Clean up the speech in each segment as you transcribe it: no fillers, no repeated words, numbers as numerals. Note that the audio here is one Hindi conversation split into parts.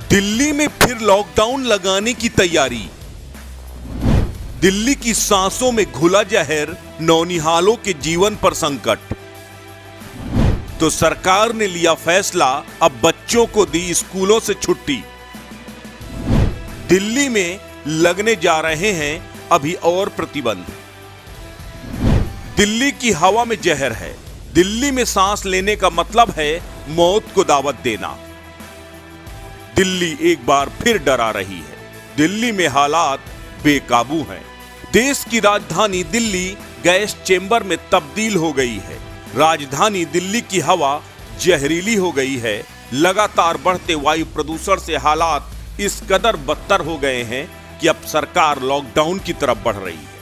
दिल्ली में फिर लॉकडाउन लगाने की तैयारी। दिल्ली की सांसों में घुला जहर, नौनिहालों के जीवन पर संकट। तो सरकार ने लिया फैसला, अब बच्चों को दी स्कूलों से छुट्टी। दिल्ली में लगने जा रहे हैं अभी और प्रतिबंध। दिल्ली की हवा में जहर है। दिल्ली में सांस लेने का मतलब है मौत को दावत देना। दिल्ली एक बार फिर डरा रही है। दिल्ली में हालात बेकाबू हैं। देश की राजधानी दिल्ली गैस चेंबर में तब्दील हो गई है। राजधानी दिल्ली की हवा जहरीली हो गई है। लगातार बढ़ते वायु प्रदूषण से हालात इस कदर बदतर हो गए हैं कि अब सरकार लॉकडाउन की तरफ बढ़ रही है।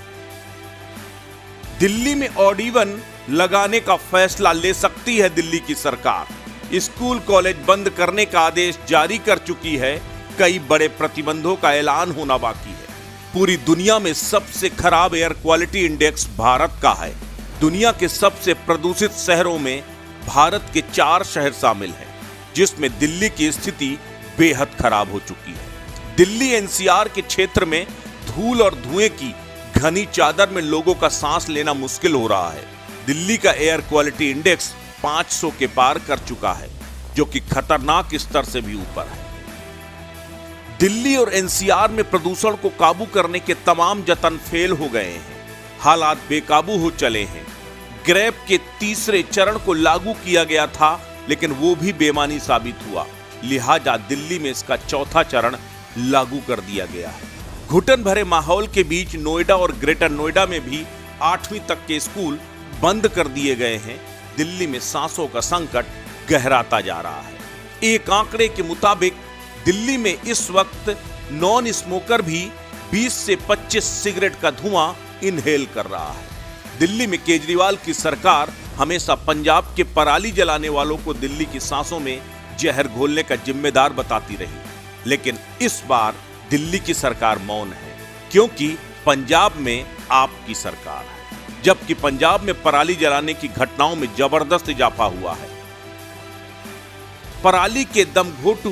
दिल्ली में ऑड इवन लगाने का फैसला ले सकती है दिल्ली की सरकार। स्कूल कॉलेज बंद करने का आदेश जारी कर चुकी है। कई बड़े प्रतिबंधों का ऐलान होना बाकी है। पूरी दुनिया में सबसे खराब एयर क्वालिटी इंडेक्स भारत का है। दुनिया के सबसे प्रदूषित शहरों में भारत के 4 शहर शामिल हैं, जिसमें दिल्ली की स्थिति बेहद खराब हो चुकी है। दिल्ली एनसीआर के क्षेत्र में धूल और धुएं की घनी चादर में लोगों का सांस लेना मुश्किल हो रहा है। दिल्ली का एयर क्वालिटी इंडेक्स 500 के पार कर चुका है, जो कि खतरनाक स्तर से भी ऊपर है। दिल्ली और एनसीआर में प्रदूषण को काबू करने के तमाम जतन फेल हो गए हैं। हालात बेकाबू हो चले हैं। ग्रैब के तीसरे चरण को लागू किया गया था, लेकिन वो भी बेमानी साबित हुआ। लिहाजा दिल्ली में इसका चौथा चरण लागू कर दिया गया है। घुटन भरे माहौल के बीच नोएडा और ग्रेटर नोएडा में भी 8वीं तक के स्कूल बंद कर दिए गए हैं। दिल्ली में सांसों का संकट गहराता जा रहा है। एक आंकड़े के मुताबिक दिल्ली में इस वक्त नॉन स्मोकर भी 20 से 25 सिगरेट का धुआं इनहेल कर रहा है। दिल्ली में केजरीवाल की सरकार हमेशा पंजाब के पराली जलाने वालों को दिल्ली की सांसों में जहर घोलने का जिम्मेदार बताती रही, लेकिन इस बार दिल्ली की सरकार मौन है, क्योंकि पंजाब में आपकी सरकार है। जबकि पंजाब में पराली जलाने की घटनाओं में जबरदस्त इजाफा हुआ है। पराली के दमघोटू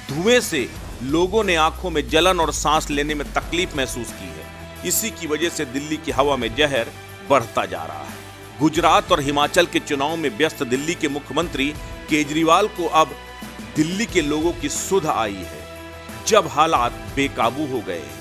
धुएं से लोगों ने आंखों में जलन और सांस लेने में तकलीफ महसूस की है। इसी की वजह से दिल्ली की हवा में जहर बढ़ता जा रहा है। गुजरात और हिमाचल के चुनाव में व्यस्त दिल्ली के मुख्यमंत्री केजरीवाल को अब दिल्ली के लोगों की सुध आई है, जब हालात बेकाबू हो गए हैं।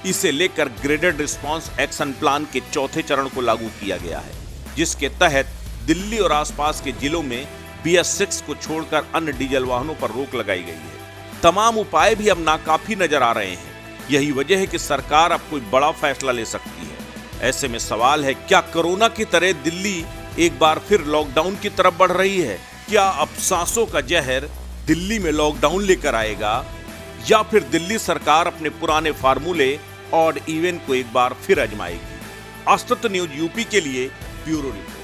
इसे लेकर ग्रेडेड रिस्पांस एक्शन प्लान के चौथे चरण को लागू किया गया है, जिसके तहत दिल्ली और आसपास के जिलों में BS6 को छोड़कर अन्य डीजल वाहनों पर रोक लगाई गई है। तमाम उपाय भी अब नाकाफी नजर आ रहे हैं। यही वजह है कि सरकार अब कोई बड़ा फैसला ले सकती है। ऐसे में सवाल है, क्या कोरोना की तरह दिल्ली एक बार फिर लॉकडाउन की तरफ बढ़ रही है? क्या अब सांसों का जहर दिल्ली में लॉकडाउन लेकर आएगा, या फिर दिल्ली सरकार अपने पुराने फार्मूले ऑड इवन को एक बार फिर आजमाएगी? अस्तित्व न्यूज यूपी के लिए ब्यूरो रिपोर्ट।